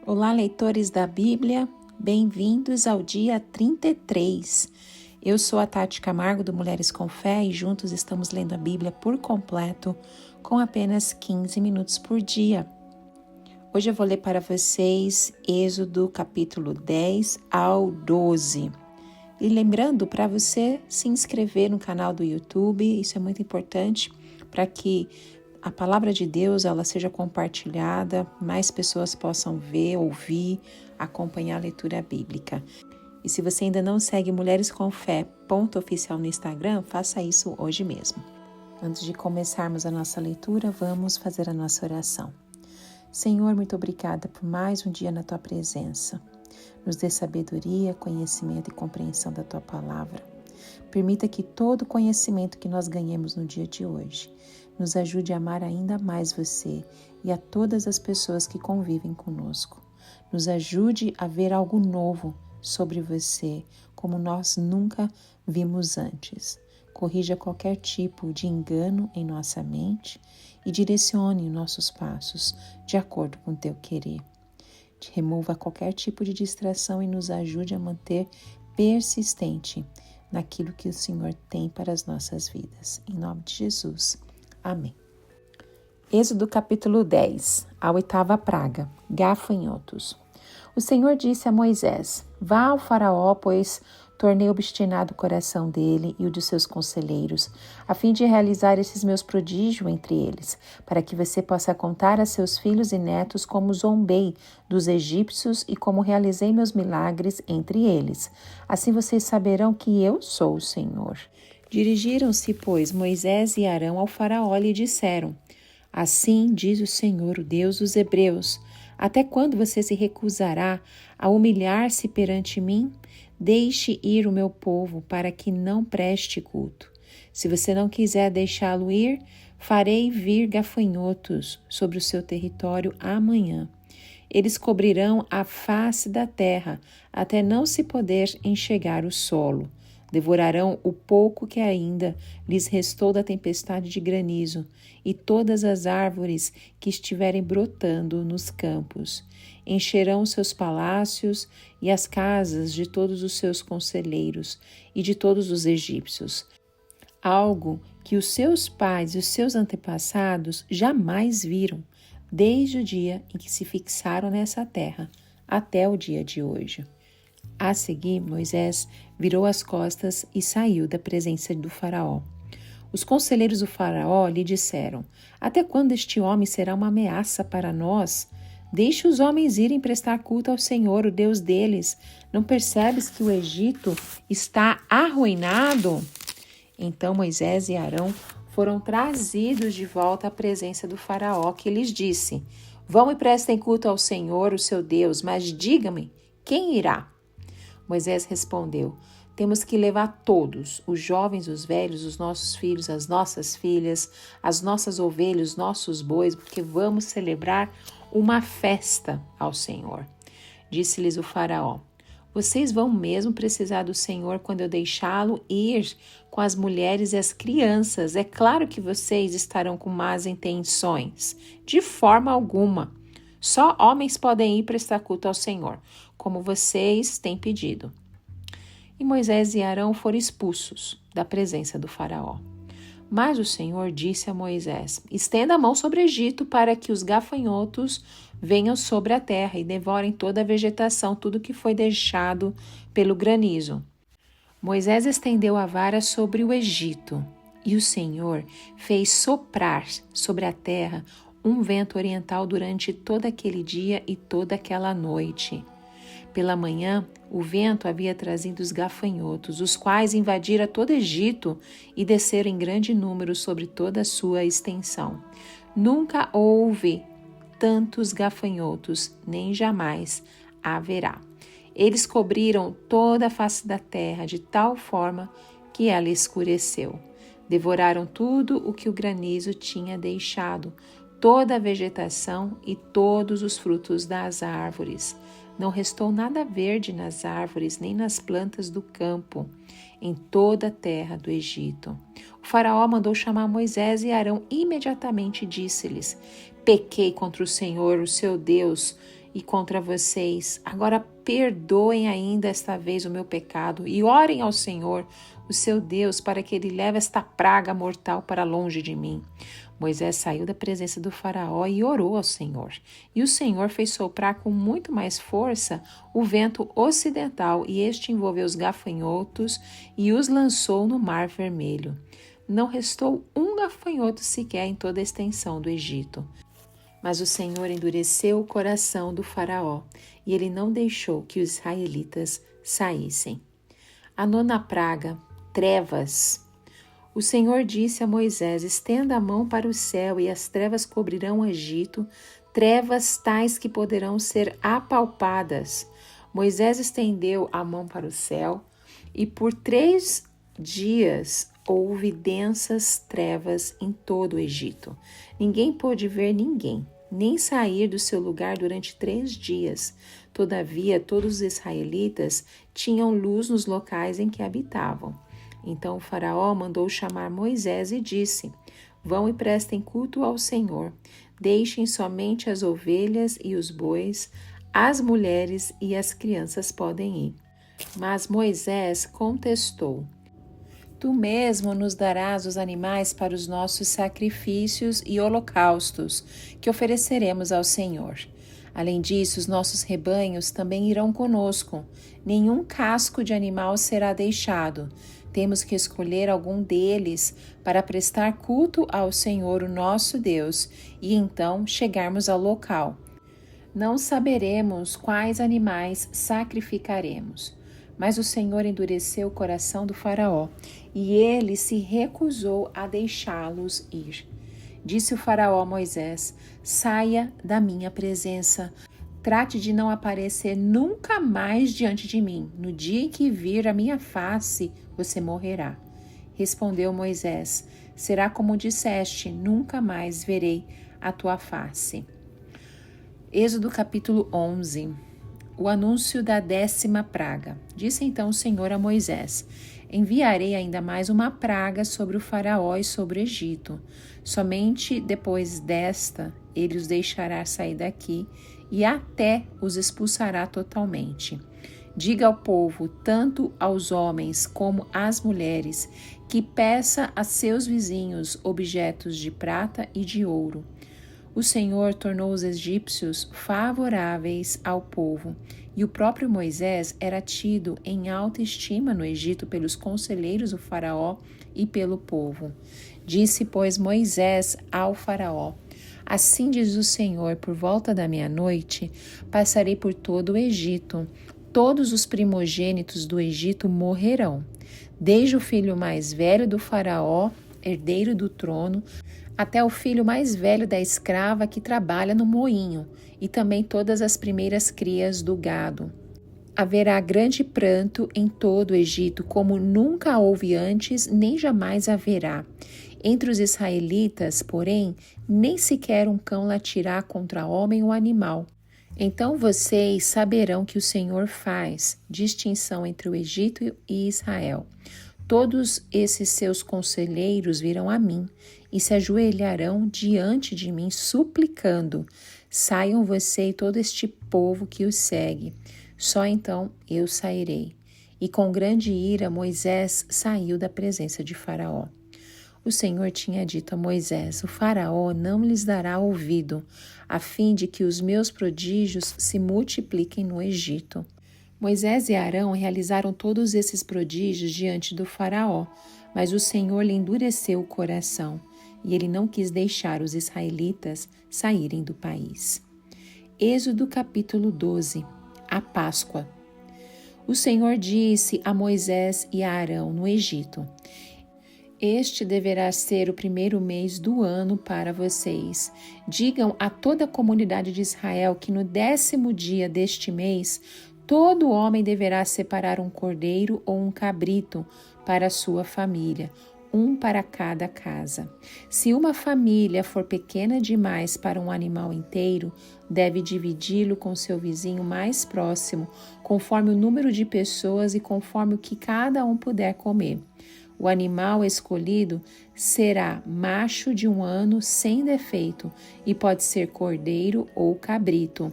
Olá, leitores da Bíblia, bem-vindos ao dia 33. Eu sou a Tati Camargo do Mulheres com Fé e juntos estamos lendo a Bíblia por completo com apenas 15 minutos por dia. Hoje eu vou ler para vocês Êxodo capítulo 10 ao 12. E lembrando para você se inscrever no canal do YouTube, isso é muito importante para que a palavra de Deus ela seja compartilhada, mais pessoas possam ver, ouvir, acompanhar a leitura bíblica. E se você ainda não segue Mulheres com Fé, _oficial no Instagram, faça isso hoje mesmo. Antes de começarmos a nossa leitura, vamos fazer a nossa oração. Senhor, muito obrigada por mais um dia na Tua presença. Nos dê sabedoria, conhecimento e compreensão da Tua palavra. Permita que todo o conhecimento que nós ganhemos no dia de hoje nos ajude a amar ainda mais você e a todas as pessoas que convivem conosco. Nos ajude a ver algo novo sobre você, como nós nunca vimos antes. Corrija qualquer tipo de engano em nossa mente e direcione nossos passos de acordo com o teu querer. Remova qualquer tipo de distração e nos ajude a manter persistente naquilo que o Senhor tem para as nossas vidas. Em nome de Jesus. Amém. Êxodo capítulo 10, a oitava praga, gafanhotos. O Senhor disse a Moisés: Vá ao faraó, pois tornei obstinado o coração dele e o de seus conselheiros, a fim de realizar esses meus prodígios entre eles, para que você possa contar a seus filhos e netos como zombei dos egípcios e como realizei meus milagres entre eles. Assim vocês saberão que eu sou o Senhor. Dirigiram-se, pois, Moisés e Arão ao faraó e lhe disseram: Assim diz o Senhor, o Deus dos hebreus, até quando você se recusará a humilhar-se perante mim? Deixe ir o meu povo para que não preste culto. Se você não quiser deixá-lo ir, farei vir gafanhotos sobre o seu território amanhã. Eles cobrirão a face da terra até não se poder enxergar o solo. Devorarão o pouco que ainda lhes restou da tempestade de granizo e todas as árvores que estiverem brotando nos campos. Encherão seus palácios e as casas de todos os seus conselheiros e de todos os egípcios. Algo que os seus pais e os seus antepassados jamais viram, desde o dia em que se fixaram nessa terra até o dia de hoje. A seguir, Moisés virou as costas e saiu da presença do faraó. Os conselheiros do faraó lhe disseram: Até quando este homem será uma ameaça para nós? Deixe os homens irem prestar culto ao Senhor, o Deus deles. Não percebes que o Egito está arruinado? Então Moisés e Arão foram trazidos de volta à presença do faraó, que lhes disse: Vão e prestem culto ao Senhor, o seu Deus, mas diga-me, quem irá? Moisés respondeu: Temos que levar todos, os jovens, os velhos, os nossos filhos, as nossas filhas, as nossas ovelhas, os nossos bois, porque vamos celebrar uma festa ao Senhor. Disse-lhes o faraó: Vocês vão mesmo precisar do Senhor quando eu deixá-lo ir com as mulheres e as crianças. É claro que vocês estarão com más intenções. De forma alguma. Só homens podem ir prestar culto ao Senhor, como vocês têm pedido. E Moisés e Arão foram expulsos da presença do faraó. Mas o Senhor disse a Moisés: Estenda a mão sobre o Egito para que os gafanhotos venham sobre a terra e devorem toda a vegetação, tudo que foi deixado pelo granizo. Moisés estendeu a vara sobre o Egito, e o Senhor fez soprar sobre a terra um vento oriental durante todo aquele dia e toda aquela noite. Pela manhã, o vento havia trazido os gafanhotos, os quais invadiram todo o Egito e desceram em grande número sobre toda a sua extensão. Nunca houve tantos gafanhotos, nem jamais haverá. Eles cobriram toda a face da terra de tal forma que ela escureceu. Devoraram tudo o que o granizo tinha deixado, toda a vegetação e todos os frutos das árvores. Não restou nada verde nas árvores, nem nas plantas do campo, em toda a terra do Egito. O faraó mandou chamar Moisés e Arão imediatamente e disse-lhes: Pequei contra o Senhor, o seu Deus, e contra vocês. Agora perdoem ainda esta vez o meu pecado e orem ao Senhor, o seu Deus, para que ele leve esta praga mortal para longe de mim. Moisés saiu da presença do faraó e orou ao Senhor. E o Senhor fez soprar com muito mais força o vento ocidental, e este envolveu os gafanhotos e os lançou no Mar Vermelho. Não restou um gafanhoto sequer em toda a extensão do Egito. Mas o Senhor endureceu o coração do faraó, e ele não deixou que os israelitas saíssem. A nona praga, trevas. O Senhor disse a Moisés: estenda a mão para o céu, e as trevas cobrirão o Egito, trevas tais que poderão ser apalpadas. Moisés estendeu a mão para o céu, e por 3 dias houve densas trevas em todo o Egito. Ninguém pôde ver ninguém, nem sair do seu lugar durante 3 dias. Todavia, todos os israelitas tinham luz nos locais em que habitavam. Então o faraó mandou chamar Moisés e disse: vão e prestem culto ao Senhor. Deixem somente as ovelhas e os bois, as mulheres e as crianças podem ir. Mas Moisés contestou: tu mesmo nos darás os animais para os nossos sacrifícios e holocaustos que ofereceremos ao Senhor. Além disso, os nossos rebanhos também irão conosco. Nenhum casco de animal será deixado. Temos que escolher algum deles para prestar culto ao Senhor, o nosso Deus, e então chegarmos ao local. Não saberemos quais animais sacrificaremos. Mas o Senhor endureceu o coração do faraó, e ele se recusou a deixá-los ir. Disse o faraó a Moisés: saia da minha presença. Trate de não aparecer nunca mais diante de mim. No dia em que vir a minha face, você morrerá. Respondeu Moisés: será como disseste, nunca mais verei a tua face. Êxodo capítulo 11. O anúncio da 10ª praga. Disse então o Senhor a Moisés: enviarei ainda mais uma praga sobre o faraó e sobre o Egito. Somente depois desta, ele os deixará sair daqui e até os expulsará totalmente. Diga ao povo, tanto aos homens como às mulheres, que peça a seus vizinhos objetos de prata e de ouro. O Senhor tornou os egípcios favoráveis ao povo, e o próprio Moisés era tido em alta estima no Egito pelos conselheiros do faraó e pelo povo. Disse, pois, Moisés ao faraó: assim diz o Senhor, por volta da meia-noite, passarei por todo o Egito. Todos os primogênitos do Egito morrerão, desde o filho mais velho do faraó, herdeiro do trono, até o filho mais velho da escrava que trabalha no moinho, e também todas as primeiras crias do gado. Haverá grande pranto em todo o Egito, como nunca houve antes, nem jamais haverá. Entre os israelitas, porém, nem sequer um cão latirá contra homem ou animal. Então vocês saberão que o Senhor faz distinção entre o Egito e Israel. Todos esses seus conselheiros virão a mim e se ajoelharão diante de mim, suplicando: saiam você e todo este povo que os segue. Só então eu sairei. E com grande ira Moisés saiu da presença de Faraó. O Senhor tinha dito a Moisés: o faraó não lhes dará ouvido, a fim de que os meus prodígios se multipliquem no Egito. Moisés e Arão realizaram todos esses prodígios diante do faraó, mas o Senhor lhe endureceu o coração, e ele não quis deixar os israelitas saírem do país. Êxodo capítulo 12. A Páscoa. O Senhor disse a Moisés e a Arão no Egito: este deverá ser o primeiro mês do ano para vocês. Digam a toda a comunidade de Israel que no 10º dia deste mês, todo homem deverá separar um cordeiro ou um cabrito para a sua família, um para cada casa. Se uma família for pequena demais para um animal inteiro, deve dividi-lo com seu vizinho mais próximo, conforme o número de pessoas e conforme o que cada um puder comer. O animal escolhido será macho de 1 ano sem defeito e pode ser cordeiro ou cabrito.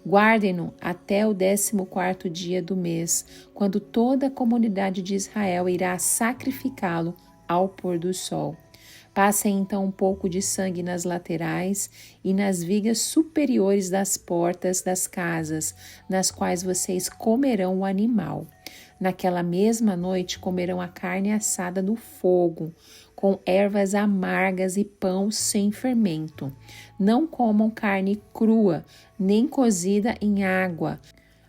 Guardem-no até o 14º dia do mês, quando toda a comunidade de Israel irá sacrificá-lo ao pôr do sol. Passem então um pouco de sangue nas laterais e nas vigas superiores das portas das casas, nas quais vocês comerão o animal. Naquela mesma noite comerão a carne assada no fogo, com ervas amargas e pão sem fermento. Não comam carne crua, nem cozida em água,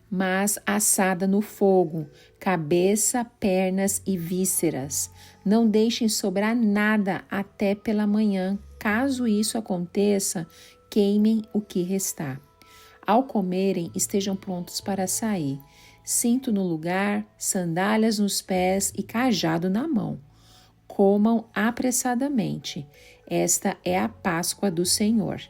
mas assada no fogo, cabeça, pernas e vísceras. Não deixem sobrar nada até pela manhã. Caso isso aconteça, queimem o que restar. Ao comerem, estejam prontos para sair. Cinto no lugar, sandálias nos pés e cajado na mão. Comam apressadamente. Esta é a Páscoa do Senhor.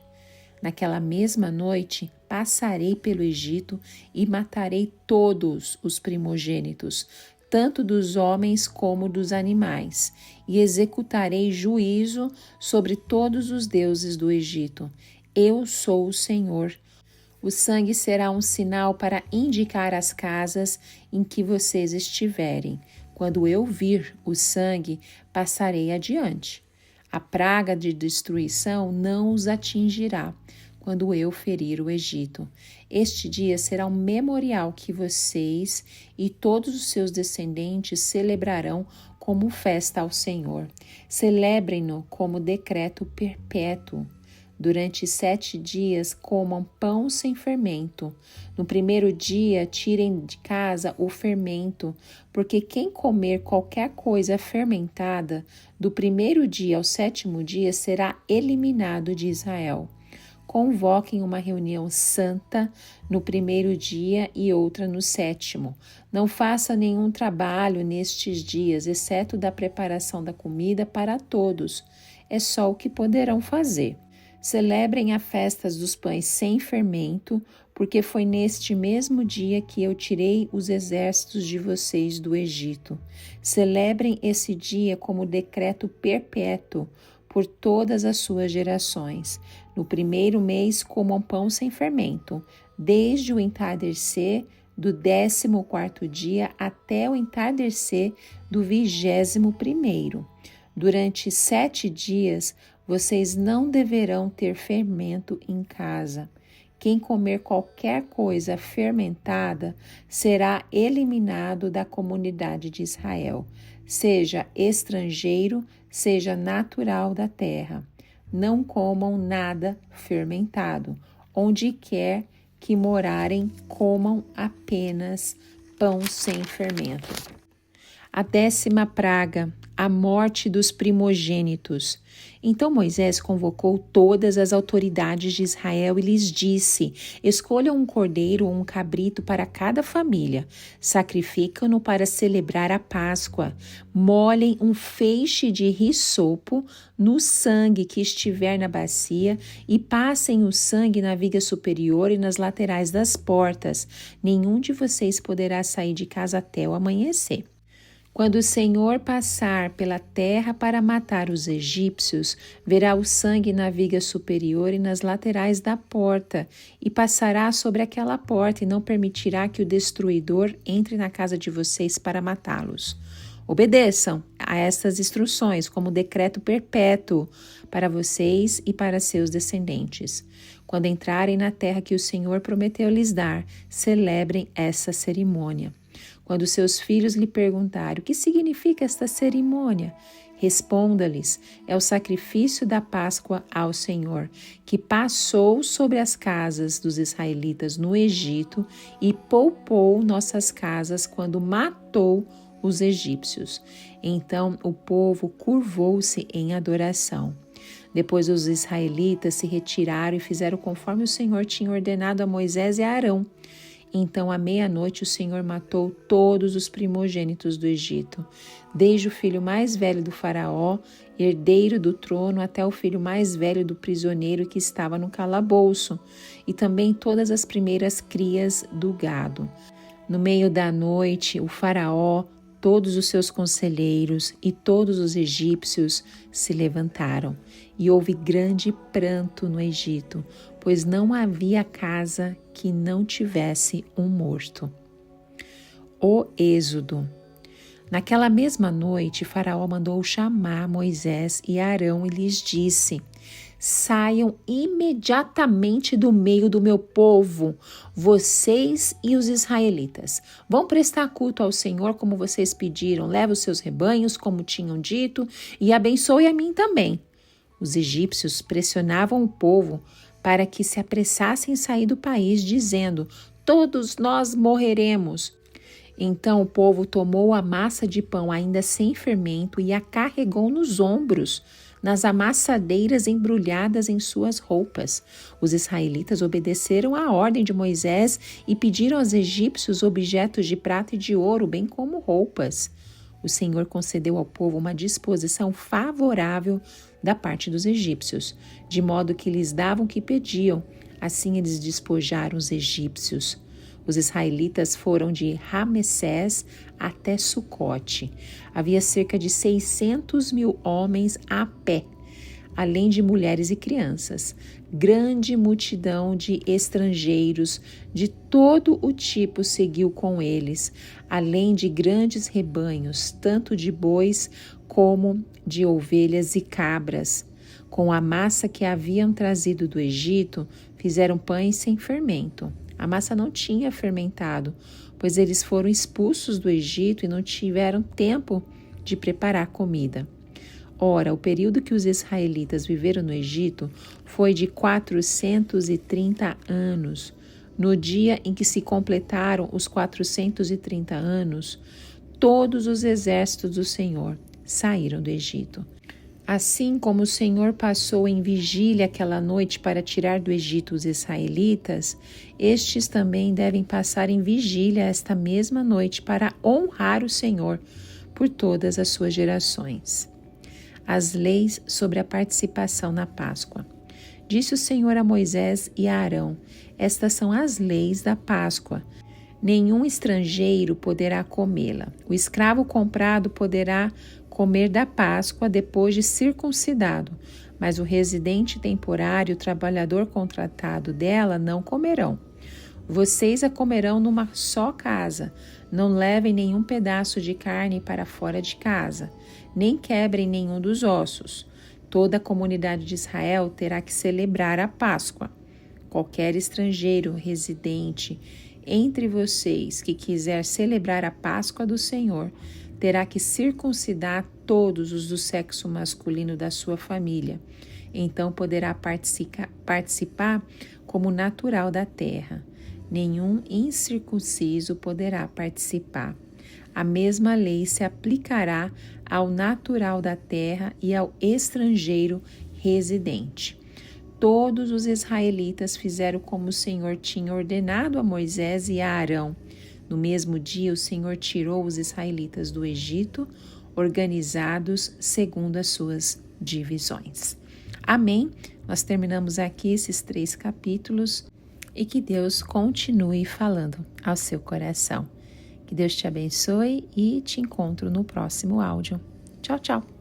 Naquela mesma noite, passarei pelo Egito e matarei todos os primogênitos, tanto dos homens como dos animais, e executarei juízo sobre todos os deuses do Egito. Eu sou o Senhor. O sangue será um sinal para indicar as casas em que vocês estiverem. Quando eu vir o sangue, passarei adiante. A praga de destruição não os atingirá quando eu ferir o Egito. Este dia será um memorial que vocês e todos os seus descendentes celebrarão como festa ao Senhor. Celebrem-no como decreto perpétuo. Durante 7 dias comam pão sem fermento. No primeiro dia tirem de casa o fermento, porque quem comer qualquer coisa fermentada, do primeiro dia ao 7º dia será eliminado de Israel. Convoquem uma reunião santa no primeiro dia e outra no 7º. Não faça nenhum trabalho nestes dias, exceto da preparação da comida para todos. É só o que poderão fazer. Celebrem a festa dos pães sem fermento, porque foi neste mesmo dia que eu tirei os exércitos de vocês do Egito. Celebrem esse dia como decreto perpétuo por todas as suas gerações. No primeiro mês comam pão sem fermento, desde o entardecer do 14º dia até o entardecer do 21º. Durante 7 dias, vocês não deverão ter fermento em casa. Quem comer qualquer coisa fermentada será eliminado da comunidade de Israel, seja estrangeiro, seja natural da terra. Não comam nada fermentado. Onde quer que morarem, comam apenas pão sem fermento. A 10ª praga, a morte dos primogênitos. Então Moisés convocou todas as autoridades de Israel e lhes disse: escolham um cordeiro ou um cabrito para cada família, sacrificam-no para celebrar a Páscoa, molhem um feixe de hisopo no sangue que estiver na bacia e passem o sangue na viga superior e nas laterais das portas. Nenhum de vocês poderá sair de casa até o amanhecer. Quando o Senhor passar pela terra para matar os egípcios, verá o sangue na viga superior e nas laterais da porta, e passará sobre aquela porta e não permitirá que o destruidor entre na casa de vocês para matá-los. Obedeçam a estas instruções como decreto perpétuo para vocês e para seus descendentes. Quando entrarem na terra que o Senhor prometeu lhes dar, celebrem essa cerimônia. Quando seus filhos lhe perguntarem o que significa esta cerimônia, responda-lhes: é o sacrifício da Páscoa ao Senhor, que passou sobre as casas dos israelitas no Egito e poupou nossas casas quando matou os egípcios. Então o povo curvou-se em adoração. Depois os israelitas se retiraram e fizeram conforme o Senhor tinha ordenado a Moisés e a Arão. Então, à meia-noite, o Senhor matou todos os primogênitos do Egito, desde o filho mais velho do faraó, herdeiro do trono, até o filho mais velho do prisioneiro que estava no calabouço, e também todas as primeiras crias do gado. No meio da noite, o faraó, todos os seus conselheiros e todos os egípcios se levantaram, e houve grande pranto no Egito, pois não havia casa que não tivesse um morto. O Êxodo. Naquela mesma noite, Faraó mandou chamar Moisés e Arão e lhes disse: saiam imediatamente do meio do meu povo, vocês e os israelitas. Vão prestar culto ao Senhor como vocês pediram. Leve os seus rebanhos como tinham dito e abençoe a mim também. Os egípcios pressionavam o povo para que se apressassem em sair do país, dizendo: todos nós morreremos. Então o povo tomou a massa de pão ainda sem fermento e a carregou nos ombros, nas amassadeiras embrulhadas em suas roupas. Os israelitas obedeceram à ordem de Moisés e pediram aos egípcios objetos de prata e de ouro, bem como roupas. O Senhor concedeu ao povo uma disposição favorável da parte dos egípcios, de modo que lhes davam o que pediam. Assim eles despojaram os egípcios. Os israelitas foram de Ramessés até Sucote. Havia cerca de 600.000 homens a pé, além de mulheres e crianças. Grande multidão de estrangeiros de todo o tipo seguiu com eles, além de grandes rebanhos, tanto de bois como de ovelhas e cabras. Com a massa que haviam trazido do Egito, fizeram pães sem fermento. A massa não tinha fermentado, pois eles foram expulsos do Egito e não tiveram tempo de preparar comida. Ora, o período que os israelitas viveram no Egito foi de 430 anos. No dia em que se completaram os 430 anos, todos os exércitos do Senhor saíram do Egito. Assim como o Senhor passou em vigília aquela noite para tirar do Egito os israelitas, estes também devem passar em vigília esta mesma noite para honrar o Senhor por todas as suas gerações. As leis sobre a participação na Páscoa. Disse o Senhor a Moisés e a Arão: estas são as leis da Páscoa. Nenhum estrangeiro poderá comê-la. O escravo comprado poderá comer da Páscoa depois de circuncidado, mas o residente temporário, o trabalhador contratado dela, não comerão. Vocês a comerão numa só casa. Não levem nenhum pedaço de carne para fora de casa, nem quebrem nenhum dos ossos. Toda a comunidade de Israel terá que celebrar a Páscoa. Qualquer estrangeiro residente entre vocês que quiser celebrar a Páscoa do Senhor terá que circuncidar todos os do sexo masculino da sua família. Então poderá participar como natural da terra. Nenhum incircunciso poderá participar. A mesma lei se aplicará ao natural da terra e ao estrangeiro residente. Todos os israelitas fizeram como o Senhor tinha ordenado a Moisés e a Arão. No mesmo dia, o Senhor tirou os israelitas do Egito, organizados segundo as suas divisões. Amém? Nós terminamos aqui esses 3 capítulos e que Deus continue falando ao seu coração. Que Deus te abençoe e te encontro no próximo áudio. Tchau, tchau!